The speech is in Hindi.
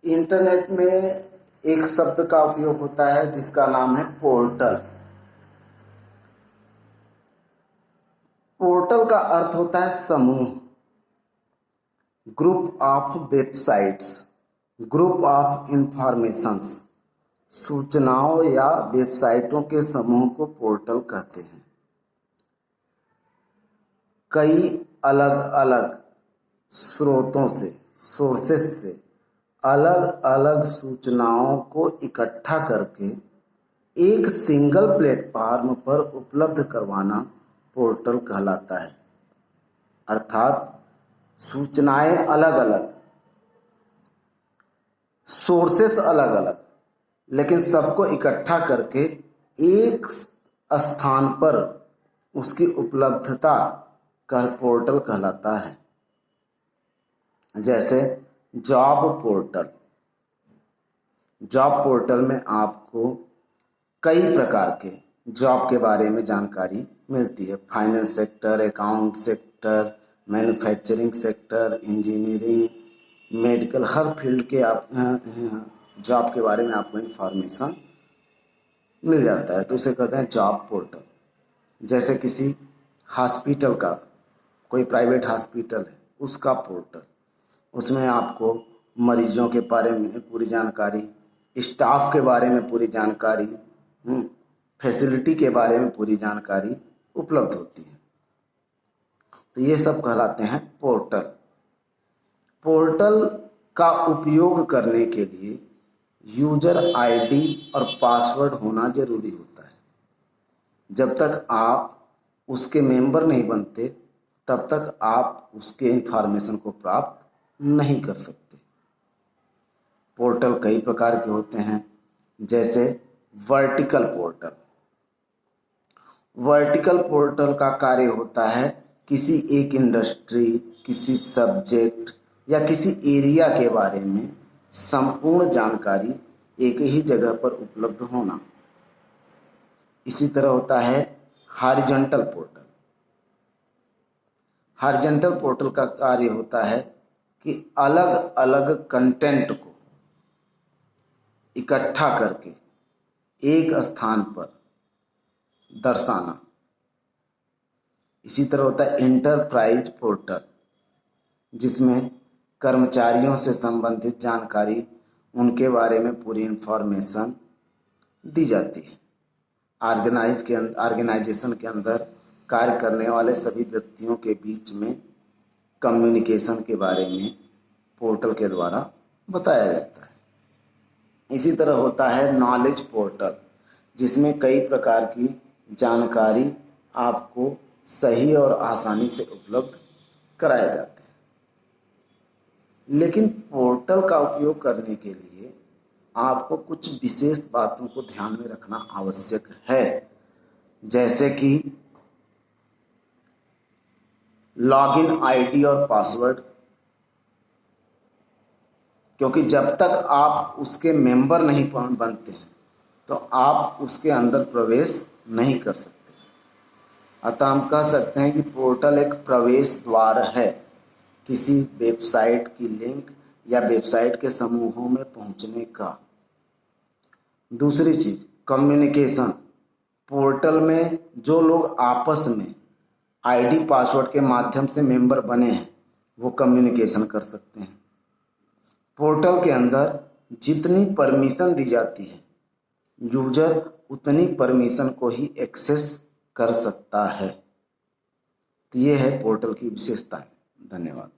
इंटरनेट में एक शब्द का उपयोग होता है जिसका नाम है पोर्टल। पोर्टल का अर्थ होता है समूह, group of websites, group of informations. सूचनाओं या वेबसाइटों के समूह को पोर्टल कहते हैं। कई अलग अलग स्रोतों से, सोर्सेस से अलग अलग सूचनाओं को इकट्ठा करके एक सिंगल प्लेटफॉर्म पर उपलब्ध करवाना पोर्टल कहलाता है। अर्थात सूचनाएं अलग अलग, सोर्सेस अलग अलग, लेकिन सबको इकट्ठा करके एक स्थान पर उसकी उपलब्धता का पोर्टल कहलाता है। जैसे जॉब पोर्टल। जॉब पोर्टल में आपको कई प्रकार के जॉब के बारे में जानकारी मिलती है। Finance sector, account sector, manufacturing sector, engineering, medical, हर फील्ड के आप जॉब के बारे में आपको इन्फॉर्मेशन मिल जाता है, तो उसे कहते हैं जॉब पोर्टल। जैसे किसी हॉस्पिटल का, कोई प्राइवेट हॉस्पिटल है, उसका पोर्टल, उसमें आपको मरीजों के बारे में पूरी जानकारी, स्टाफ के बारे में पूरी जानकारी, फैसिलिटी के बारे में पूरी जानकारी उपलब्ध होती है। तो ये सब कहलाते हैं पोर्टल। पोर्टल का उपयोग करने के लिए यूजर आईडी और पासवर्ड होना जरूरी होता है। जब तक आप उसके मेंबर नहीं बनते तब तक आप उसके इंफॉर्मेशन को प्राप्त नहीं कर सकते। पोर्टल कई प्रकार के होते हैं, जैसे वर्टिकल पोर्टल। वर्टिकल पोर्टल का कार्य होता है किसी एक इंडस्ट्री, किसी सब्जेक्ट या किसी एरिया के बारे में संपूर्ण जानकारी एक ही जगह पर उपलब्ध होना। इसी तरह होता है हॉरिजॉन्टल पोर्टल। हॉरिजॉन्टल पोर्टल का कार्य होता है कि अलग अलग कंटेंट को इकट्ठा करके एक स्थान पर दर्शाना। इसी तरह होता है एंटरप्राइज पोर्टल, जिसमें कर्मचारियों से संबंधित जानकारी, उनके बारे में पूरी इंफॉर्मेशन दी जाती है। ऑर्गेनाइजेशन के अंदर कार्य करने वाले सभी व्यक्तियों के बीच में कम्युनिकेशन के बारे में पोर्टल के द्वारा बताया जाता है। इसी तरह होता है नॉलेज पोर्टल, जिसमें कई प्रकार की जानकारी आपको सही और आसानी से उपलब्ध कराए जाते हैं। लेकिन पोर्टल का उपयोग करने के लिए आपको कुछ विशेष बातों को ध्यान में रखना आवश्यक है, जैसे कि लॉगिन आईडी और पासवर्ड। क्योंकि जब तक आप उसके मेंबर नहीं बनते हैं तो आप उसके अंदर प्रवेश नहीं कर सकते। अतः हम कह सकते हैं कि पोर्टल एक प्रवेश द्वार है किसी वेबसाइट की लिंक या वेबसाइट के समूहों में पहुंचने का। दूसरी चीज, कम्युनिकेशन। पोर्टल में जो लोग आपस में आईडी पासवर्ड के माध्यम से मेंबर बने हैं वो कम्युनिकेशन कर सकते हैं। पोर्टल के अंदर जितनी परमिशन दी जाती है, यूजर उतनी परमिशन को ही एक्सेस कर सकता है। तो ये है पोर्टल की विशेषताएं। धन्यवाद।